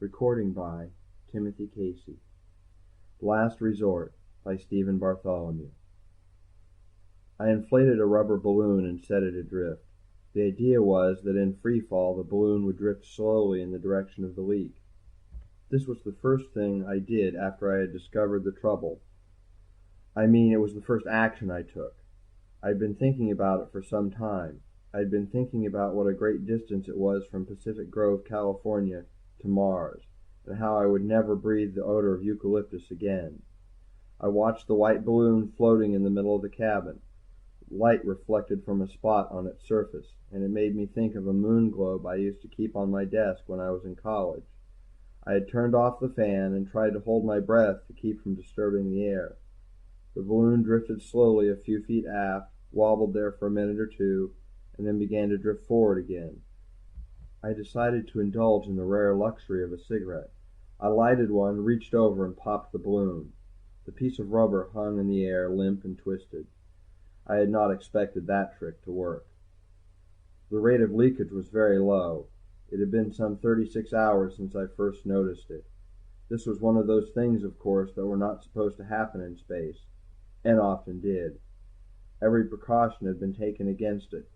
Recording by Timothy Casey. Last Resort by Stephen Bartholomew. I inflated a rubber balloon and set it adrift. The idea was that in free fall the balloon would drift slowly in the direction of the leak. This was the first thing I did after I had discovered the trouble. It was the first action I took. I'd been thinking about it for some time. I'd been thinking about what a great distance it was from Pacific Grove, California, to Mars, and how I would never breathe the odor of eucalyptus again. I watched the white balloon floating in the middle of the cabin, light reflected from a spot on its surface, and it made me think of a moon globe I used to keep on my desk when I was in college. I had turned off the fan and tried to hold my breath to keep from disturbing the air. The balloon drifted slowly a few feet aft, wobbled there for a minute or two, and then began to drift forward again. I decided to indulge in the rare luxury of a cigarette. I lighted one, reached over and popped the balloon. The piece of rubber hung in the air, limp and twisted. I had not expected that trick to work. The rate of leakage was very low. It had been some 36 hours since I first noticed it. This was one of those things, of course, that were not supposed to happen in space, and often did. Every precaution had been taken against it.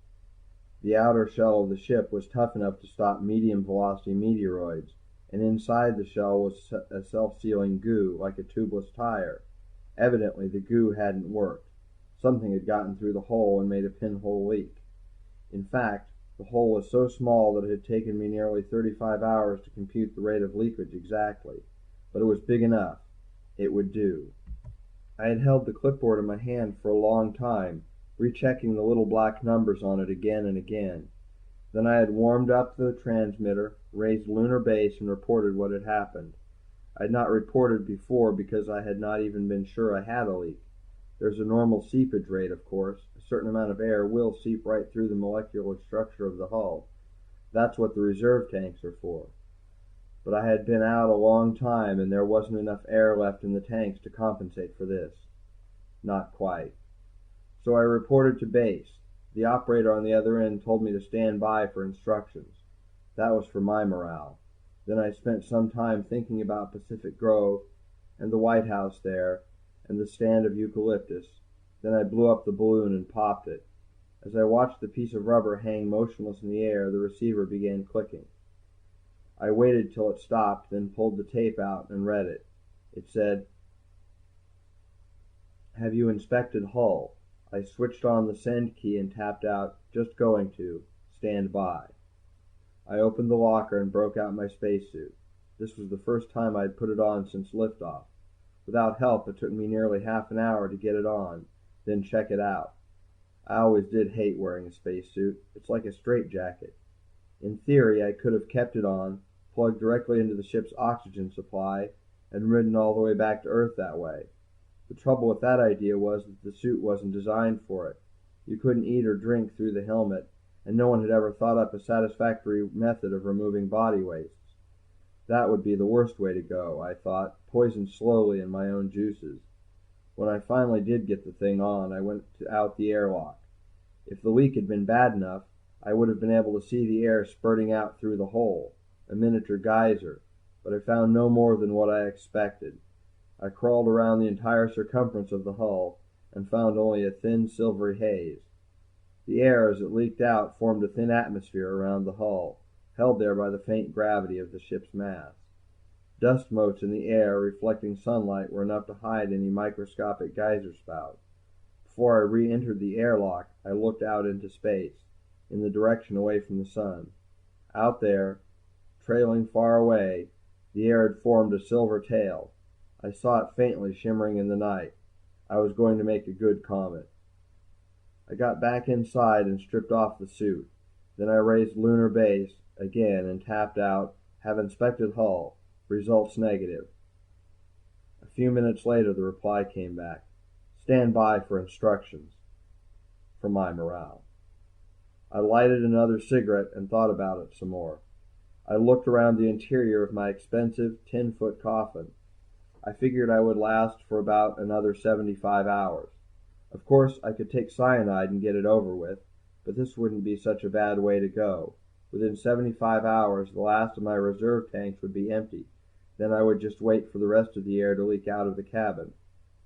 The outer shell of the ship was tough enough to stop medium velocity meteoroids, and inside the shell was a self-sealing goo, like a tubeless tire. Evidently the goo hadn't worked. Something had gotten through the hole and made a pinhole leak. In fact, the hole was so small that it had taken me nearly 35 hours to compute the rate of leakage exactly. But it was big enough. It would do. I had held the clipboard in my hand for a long time, rechecking the little black numbers on it again and again. Then I had warmed up the transmitter, raised lunar base, and reported what had happened. I had not reported before because I had not even been sure I had a leak. There's a normal seepage rate, of course. A certain amount of air will seep right through the molecular structure of the hull. That's what the reserve tanks are for. But I had been out a long time, and there wasn't enough air left in the tanks to compensate for this. Not quite. So I reported to base. The operator on the other end told me to stand by for instructions. That was for my morale. Then I spent some time thinking about Pacific Grove, and the White House there, and the stand of eucalyptus. Then I blew up the balloon and popped it. As I watched the piece of rubber hang motionless in the air, the receiver began clicking. I waited till it stopped, then pulled the tape out and read it. It said, "Have you inspected hull?" I switched on the send key and tapped out, "Just going to. Stand by." I opened the locker and broke out my spacesuit. This was the first time I had put it on since liftoff. Without help, it took me nearly half an hour to get it on, then check it out. I always did hate wearing a spacesuit. It's like a straitjacket. In theory, I could have kept it on, plugged directly into the ship's oxygen supply, and ridden all the way back to Earth that way. The trouble with that idea was that the suit wasn't designed for it. You couldn't eat or drink through the helmet, and no one had ever thought up a satisfactory method of removing body wastes. That would be the worst way to go, I thought, poisoned slowly in my own juices. When I finally did get the thing on, I went out the airlock. If the leak had been bad enough, I would have been able to see the air spurting out through the hole, a miniature geyser, but I found no more than what I expected. I crawled around the entire circumference of the hull and found only a thin silvery haze. The air, as it leaked out, formed a thin atmosphere around the hull, held there by the faint gravity of the ship's mass. Dust motes in the air reflecting sunlight were enough to hide any microscopic geyser spout. Before I re-entered the airlock, I looked out into space, in the direction away from the sun. Out there, trailing far away, the air had formed a silver tail. I saw it faintly shimmering in the night. I was going to make a good comet. I got back inside and stripped off the suit. Then I raised lunar base again and tapped out, "Have inspected hull. Results negative." A few minutes later the reply came back, "Stand by for instructions." For my morale. I lighted another cigarette and thought about it some more. I looked around the interior of my expensive 10-foot coffin. I figured I would last for about another 75 hours. Of course, I could take cyanide and get it over with, but this wouldn't be such a bad way to go. Within 75 hours, the last of my reserve tanks would be empty. Then I would just wait for the rest of the air to leak out of the cabin.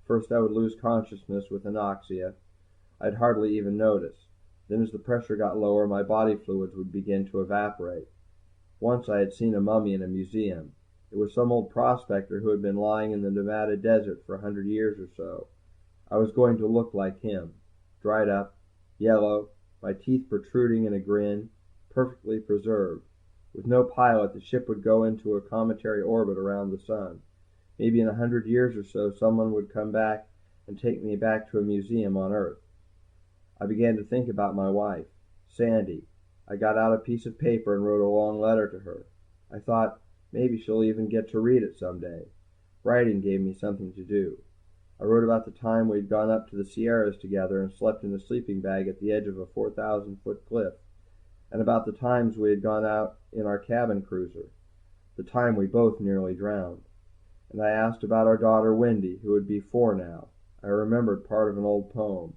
First I would lose consciousness with anoxia. I'd hardly even notice. Then as the pressure got lower, my body fluids would begin to evaporate. Once I had seen a mummy in a museum. It was some old prospector who had been lying in the Nevada desert for 100 years or so. I was going to look like him. Dried up, yellow, my teeth protruding in a grin, perfectly preserved. With no pilot, the ship would go into a cometary orbit around the sun. Maybe in 100 years or so, someone would come back and take me back to a museum on Earth. I began to think about my wife, Sandy. I got out a piece of paper and wrote a long letter to her. I thought, maybe she'll even get to read it someday. Writing gave me something to do. I wrote about the time we'd gone up to the Sierras together and slept in a sleeping bag at the edge of a 4,000-foot cliff, and about the times we had gone out in our cabin cruiser, the time we both nearly drowned. And I asked about our daughter Wendy, who would be 4 now. I remembered part of an old poem.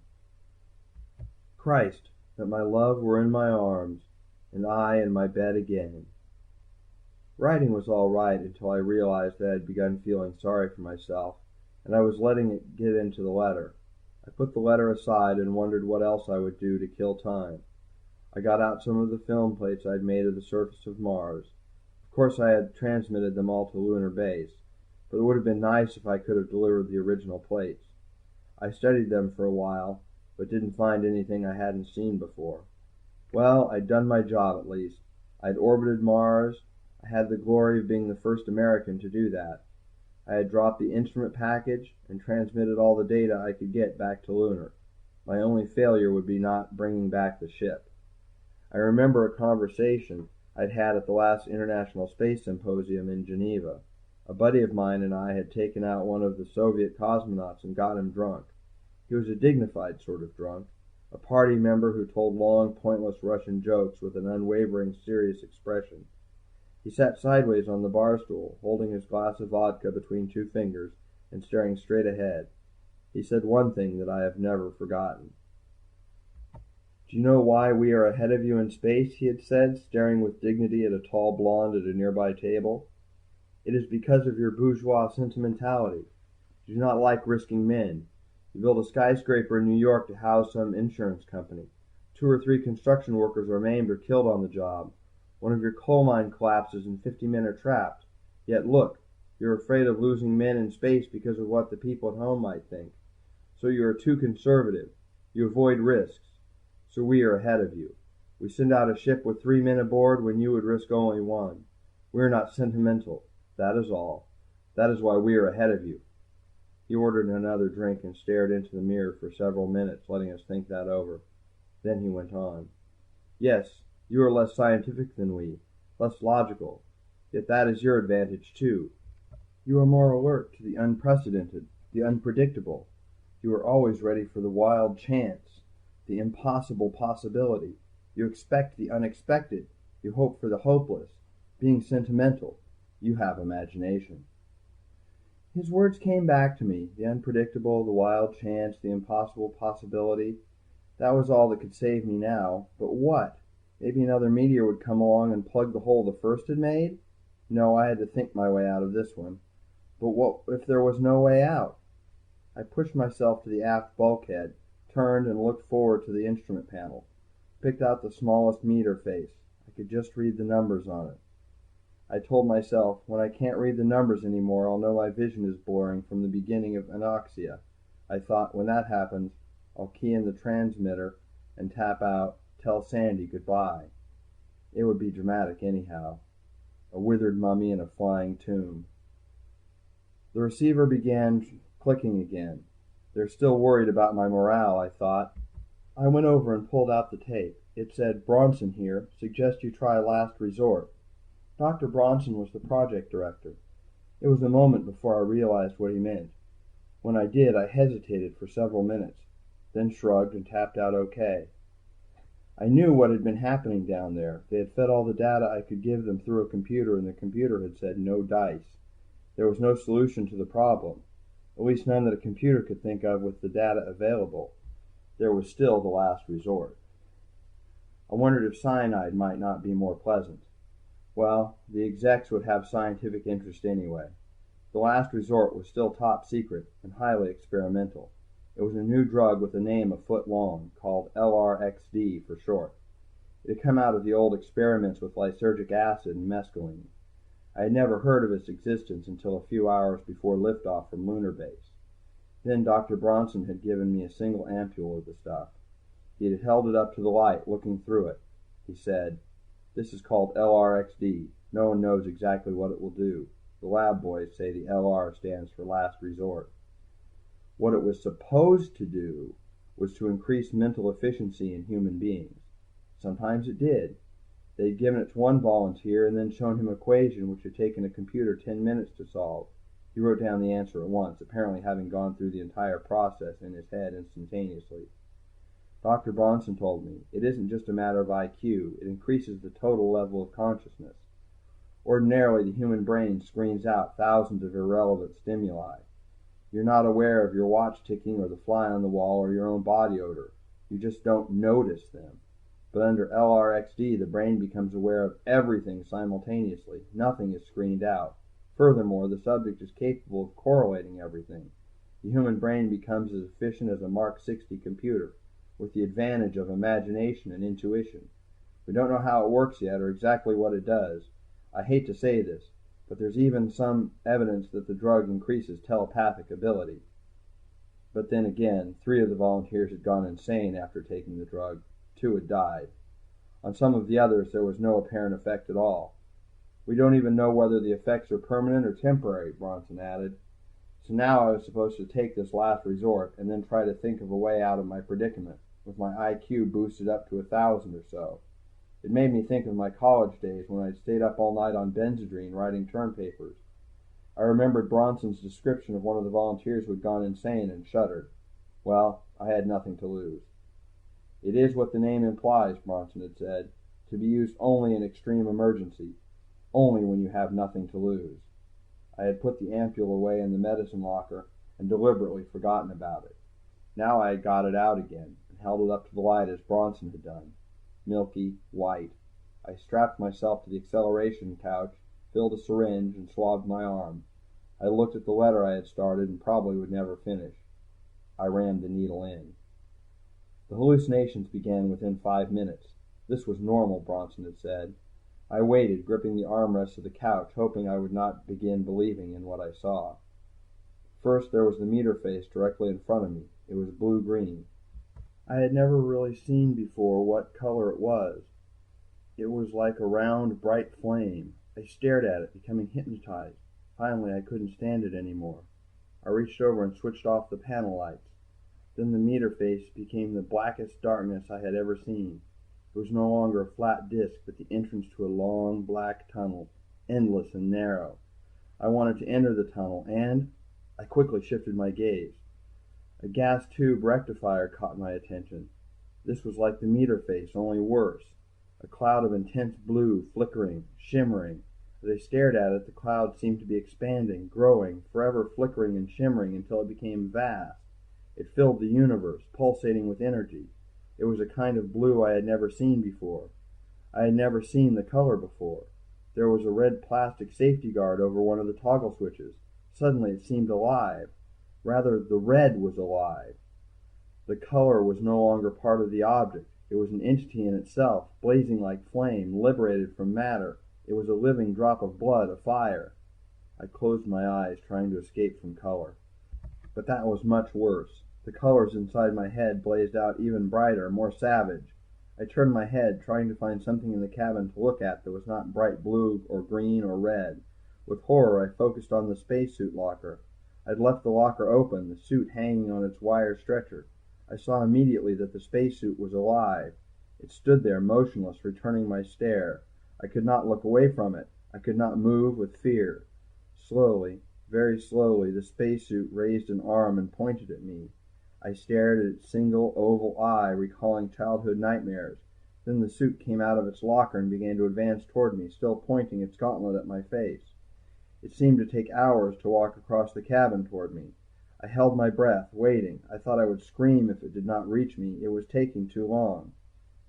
Christ, that my love were in my arms, and I in my bed again. Writing was all right until I realized that I had begun feeling sorry for myself, and I was letting it get into the letter. I put the letter aside and wondered what else I would do to kill time. I got out some of the film plates I'd made of the surface of Mars. Of course I had transmitted them all to Lunar Base, but it would have been nice if I could have delivered the original plates. I studied them for a while, but didn't find anything I hadn't seen before. Well, I'd done my job at least. I'd orbited Mars. I had the glory of being the first American to do that. I had dropped the instrument package and transmitted all the data I could get back to Lunar. My only failure would be not bringing back the ship. I remember a conversation I'd had at the last International Space Symposium in Geneva. A buddy of mine and I had taken out one of the Soviet cosmonauts and got him drunk. He was a dignified sort of drunk, a party member who told long, pointless Russian jokes with an unwavering, serious expression. He sat sideways on the bar stool, holding his glass of vodka between 2 fingers and staring straight ahead. He said one thing that I have never forgotten. "Do you know why we are ahead of you in space?" he had said, staring with dignity at a tall blonde at a nearby table. "It is because of your bourgeois sentimentality. You do not like risking men. You build a skyscraper in New York to house some insurance company. 2 or 3 construction workers are maimed or killed on the job. One of your coal mine collapses and 50 men are trapped. Yet look, you're afraid of losing men in space because of what the people at home might think. So you are too conservative. You avoid risks. So we are ahead of you. We send out a ship with 3 men aboard when you would risk only 1. We are not sentimental. That is all. That is why we are ahead of you." He ordered another drink and stared into the mirror for several minutes, letting us think that over. Then he went on. "Yes, you are less scientific than we, less logical. Yet that is your advantage too. You are more alert to the unprecedented, the unpredictable. You are always ready for the wild chance, the impossible possibility. You expect the unexpected. You hope for the hopeless. Being sentimental, you have imagination." His words came back to me. The unpredictable, the wild chance, the impossible possibility. That was all that could save me now. But what? Maybe another meteor would come along and plug the hole the first had made? No, I had to think my way out of this one. But what if there was no way out? I pushed myself to the aft bulkhead, turned and looked forward to the instrument panel. Picked out the smallest meter face. I could just read the numbers on it. I told myself, when I can't read the numbers anymore, I'll know my vision is blurring from the beginning of anoxia. I thought, when that happens, I'll key in the transmitter and tap out, "Tell Sandy goodbye." It would be dramatic anyhow. A withered mummy in a flying tomb. The receiver began clicking again. They're still worried about my morale, I thought. I went over and pulled out the tape. It said, "Bronson here. Suggest you try last resort." Dr. Bronson was the project director. It was a moment before I realized what he meant. When I did, I hesitated for several minutes, then shrugged and tapped out OK. I knew what had been happening down there. They had fed all the data I could give them through a computer, and the computer had said no dice. There was no solution to the problem, at least none that a computer could think of with the data available. There was still the last resort. I wondered if cyanide might not be more pleasant. Well, the execs would have scientific interest anyway. The last resort was still top secret and highly experimental. It was a new drug with a name a foot long, called LRXD for short. It had come out of the old experiments with lysergic acid and mescaline. I had never heard of its existence until a few hours before liftoff from Lunar Base. Then Dr. Bronson had given me a single ampule of the stuff. He had held it up to the light, looking through it. He said, "This is called LRXD. No one knows exactly what it will do. The lab boys say the LR stands for last resort." What it was supposed to do was to increase mental efficiency in human beings. Sometimes it did. They had given it to one volunteer and then shown him an equation which had taken a computer 10 minutes to solve. He wrote down the answer at once, apparently having gone through the entire process in his head instantaneously. Dr. Bronson told me, it isn't just a matter of IQ, it increases the total level of consciousness. Ordinarily, the human brain screens out thousands of irrelevant stimuli. You're not aware of your watch ticking or the fly on the wall or your own body odor. You just don't notice them. But under LRXD, the brain becomes aware of everything simultaneously. Nothing is screened out. Furthermore, the subject is capable of correlating everything. The human brain becomes as efficient as a Mark 60 computer, with the advantage of imagination and intuition. We don't know how it works yet or exactly what it does. I hate to say this, but there's even some evidence that the drug increases telepathic ability. But then again, 3 of the volunteers had gone insane after taking the drug. 2 had died. On some of the others, there was no apparent effect at all. We don't even know whether the effects are permanent or temporary, Bronson added. So now I was supposed to take this last resort and then try to think of a way out of my predicament, with my IQ boosted up to 1,000 or so. It made me think of my college days when I stayed up all night on Benzedrine writing term papers. I remembered Bronson's description of one of the volunteers who had gone insane and shuddered. Well, I had nothing to lose. It is what the name implies, Bronson had said, to be used only in extreme emergency, only when you have nothing to lose. I had put the ampule away in the medicine locker and deliberately forgotten about it. Now I had got it out again and held it up to the light as Bronson had done. Milky white. I strapped myself to the acceleration couch, filled a syringe, and swabbed my arm. I looked at the letter I had started and probably would never finish. I rammed the needle in. The hallucinations began within 5 minutes. This was normal, Bronson had said. I waited, gripping the armrest of the couch, hoping I would not begin believing in what I saw. First, there was the meter face directly in front of me. It was blue-green. I had never really seen before what color it was. It was like a round, bright flame. I stared at it, becoming hypnotized. Finally, I couldn't stand it anymore. I reached over and switched off the panel lights. Then the meter face became the blackest darkness I had ever seen. It was no longer a flat disc, but the entrance to a long, black tunnel, endless and narrow. I wanted to enter the tunnel, and I quickly shifted my gaze. A gas tube rectifier caught my attention. This was like the meter face, only worse. A cloud of intense blue, flickering, shimmering. As I stared at it, the cloud seemed to be expanding, growing, forever flickering and shimmering until it became vast. It filled the universe, pulsating with energy. It was a kind of blue I had never seen before. I had never seen the color before. There was a red plastic safety guard over one of the toggle switches. Suddenly it seemed alive. Rather, the red was alive. The color was no longer part of the object. It was an entity in itself, blazing like flame, liberated from matter. It was a living drop of blood, a fire. I closed my eyes, trying to escape from color. But that was much worse. The colors inside my head blazed out even brighter, more savage. I turned my head, trying to find something in the cabin to look at that was not bright blue or green or red. With horror, I focused on the spacesuit locker. I'd left the locker open, the suit hanging on its wire stretcher. I saw immediately that the spacesuit was alive. It stood there, motionless, returning my stare. I could not look away from it. I could not move with fear. Slowly, very slowly, the spacesuit raised an arm and pointed at me. I stared at its single oval eye, recalling childhood nightmares. Then the suit came out of its locker and began to advance toward me, still pointing its gauntlet at my face. It seemed to take hours to walk across the cabin toward me. I held my breath, waiting. I thought I would scream if it did not reach me. It was taking too long.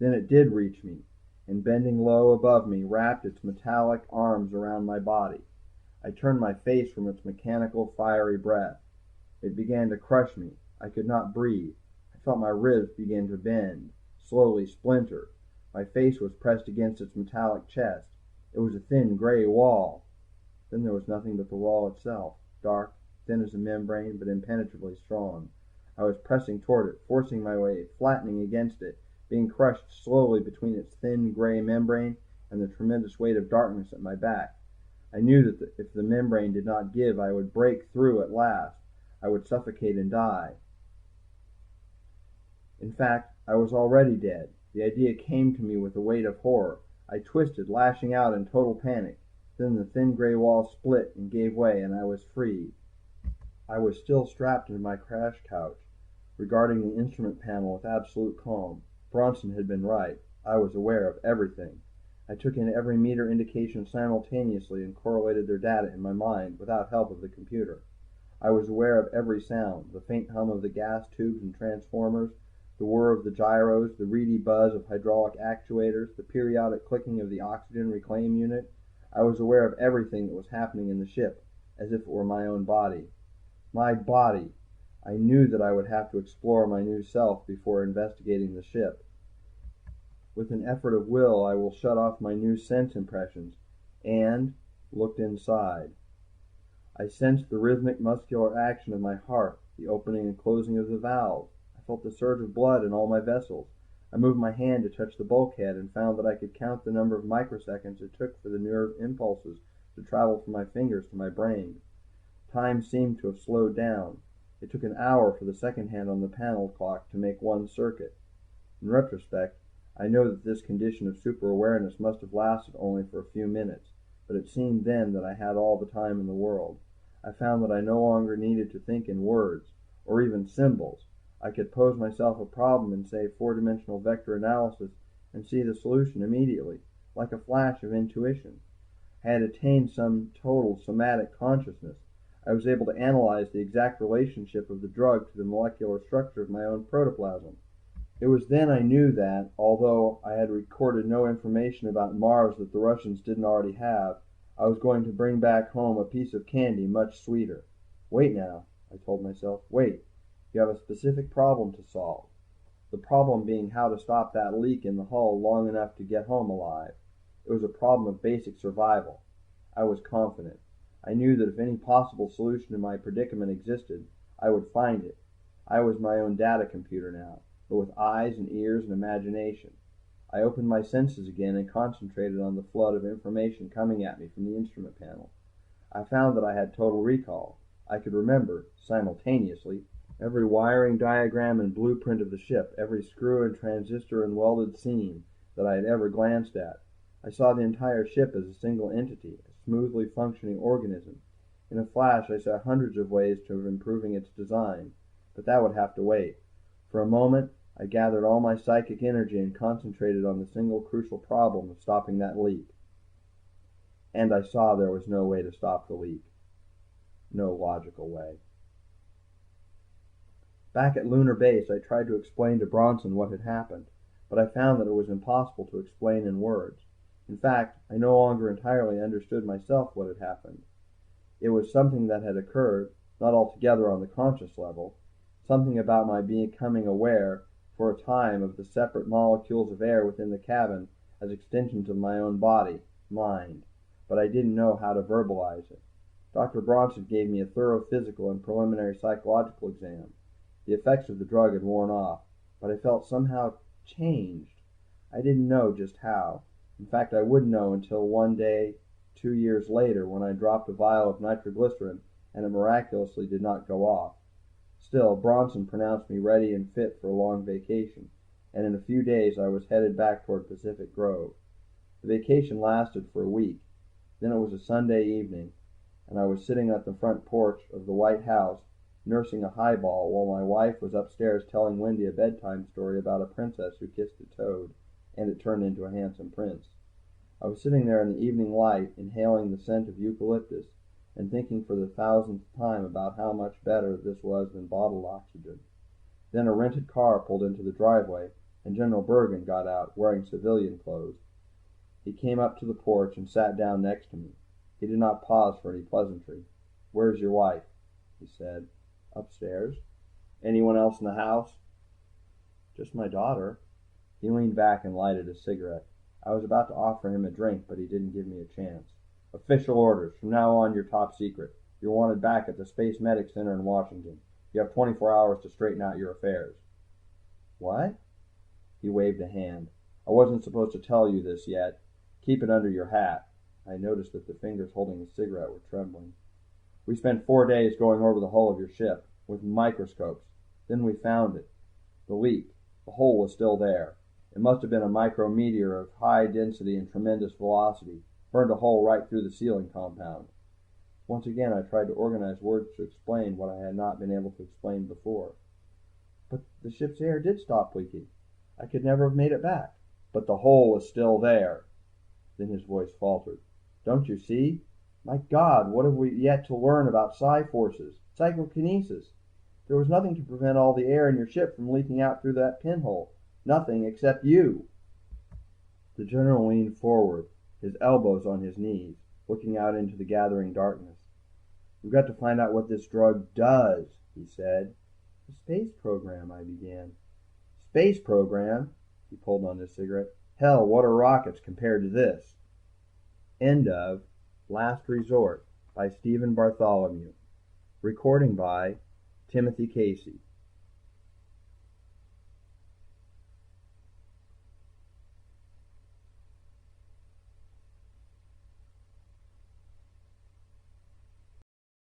Then it did reach me, and bending low above me, wrapped its metallic arms around my body. I turned my face from its mechanical, fiery breath. It began to crush me. I could not breathe. I felt my ribs begin to bend, slowly splinter. My face was pressed against its metallic chest. It was a thin gray wall. Then there was nothing but the wall itself, dark, thin as a membrane, but impenetrably strong. I was pressing toward it, forcing my way, flattening against it, being crushed slowly between its thin gray membrane and the tremendous weight of darkness at my back. I knew that if the membrane did not give, I would break through at last. I would suffocate and die. In fact, I was already dead. The idea came to me with a weight of horror. I twisted, lashing out in total panic. Then the thin gray wall split and gave way, and I was free. I was still strapped into my crash couch, regarding the instrument panel with absolute calm. Bronson had been right. I was aware of everything. I took in every meter indication simultaneously and correlated their data in my mind without help of the computer. I was aware of every sound, the faint hum of the gas tubes and transformers, the whir of the gyros, the reedy buzz of hydraulic actuators, the periodic clicking of the oxygen reclaim unit. I was aware of everything that was happening in the ship, as if it were my own body. My body! I knew that I would have to explore my new self before investigating the ship. With an effort of will, I will shut off my new sense impressions, and looked inside. I sensed the rhythmic muscular action of my heart, the opening and closing of the valves. I felt the surge of blood in all my vessels. I moved my hand to touch the bulkhead and found that I could count the number of microseconds it took for the nerve impulses to travel from my fingers to my brain. Time seemed to have slowed down. It took an hour for the second hand on the panel clock to make one circuit. In retrospect, I know that this condition of super awareness must have lasted only for a few minutes, but it seemed then that I had all the time in the world. I found that I no longer needed to think in words, or even symbols. I could pose myself a problem in, say, four-dimensional vector analysis and see the solution immediately, like a flash of intuition. I had attained some total somatic consciousness. I was able to analyze the exact relationship of the drug to the molecular structure of my own protoplasm. It was then I knew that, although I had recorded no information about Mars that the Russians didn't already have, I was going to bring back home a piece of candy much sweeter. Wait now, I told myself, wait. You have a specific problem to solve. The problem being how to stop that leak in the hull long enough to get home alive. It was a problem of basic survival. I was confident. I knew that if any possible solution to my predicament existed, I would find it. I was my own data computer now, but with eyes and ears and imagination. I opened my senses again and concentrated on the flood of information coming at me from the instrument panel. I found that I had total recall. I could remember, simultaneously, every wiring diagram and blueprint of the ship, every screw and transistor and welded seam that I had ever glanced at. I saw the entire ship as a single entity, a smoothly functioning organism. In a flash, I saw hundreds of ways of improving its design, but that would have to wait. For a moment, I gathered all my psychic energy and concentrated on the single crucial problem of stopping that leak. And I saw there was no way to stop the leak. No logical way. Back at Lunar Base, I tried to explain to Bronson what had happened, but I found that it was impossible to explain in words. In fact, I no longer entirely understood myself what had happened. It was something that had occurred, not altogether on the conscious level, something about my becoming aware for a time of the separate molecules of air within the cabin as extensions of my own body, mind, but I didn't know how to verbalize it. Dr. Bronson gave me a thorough physical and preliminary psychological exam. The effects of the drug had worn off, but I felt somehow changed. I didn't know just how. In fact, I wouldn't know until one day 2 years later when I dropped a vial of nitroglycerin and it miraculously did not go off. Still, Bronson pronounced me ready and fit for a long vacation, and in a few days I was headed back toward Pacific Grove. The vacation lasted for a week. Then it was a Sunday evening, and I was sitting at the front porch of the White House nursing a highball while my wife was upstairs telling Wendy a bedtime story about a princess who kissed a toad, and it turned into a handsome prince. I was sitting there in the evening light, inhaling the scent of eucalyptus, and thinking for the 1000th time about how much better this was than bottled oxygen. Then a rented car pulled into the driveway, and General Bergen got out, wearing civilian clothes. He came up to the porch and sat down next to me. He did not pause for any pleasantry. "Where's your wife?" he said. "Upstairs." "Anyone else in the house?" "Just my daughter." He leaned back and lighted a cigarette. I was about to offer him a drink, but he didn't give me a chance. "Official orders. From now on you're top secret. You're wanted back at the Space Medic Center in Washington. You have 24 hours to straighten out your affairs." "What?" He waved a hand. "I wasn't supposed to tell you this yet. Keep it under your hat." I noticed that the fingers holding the cigarette were trembling. "We spent 4 days going over the hull of your ship, with microscopes. Then we found it. The leak. The hole was still there. It must have been a micrometeor of high density and tremendous velocity. Burned a hole right through the sealing compound." Once again I tried to organize words to explain what I had not been able to explain before. "But the ship's air did stop leaking. I could never have made it back." "But the hole was still there." Then his voice faltered. "Don't you see? My God, what have we yet to learn about psi forces, psychokinesis? There was nothing to prevent all the air in your ship from leaking out through that pinhole. Nothing except you." The General leaned forward, his elbows on his knees, looking out into the gathering darkness. "We've got to find out what this drug does," he said. "The space program," I began. "Space program?" He pulled on his cigarette. "Hell, what are rockets compared to this?" End of Last Resort by Stephen Bartholomew. Recording by Timothy Casey.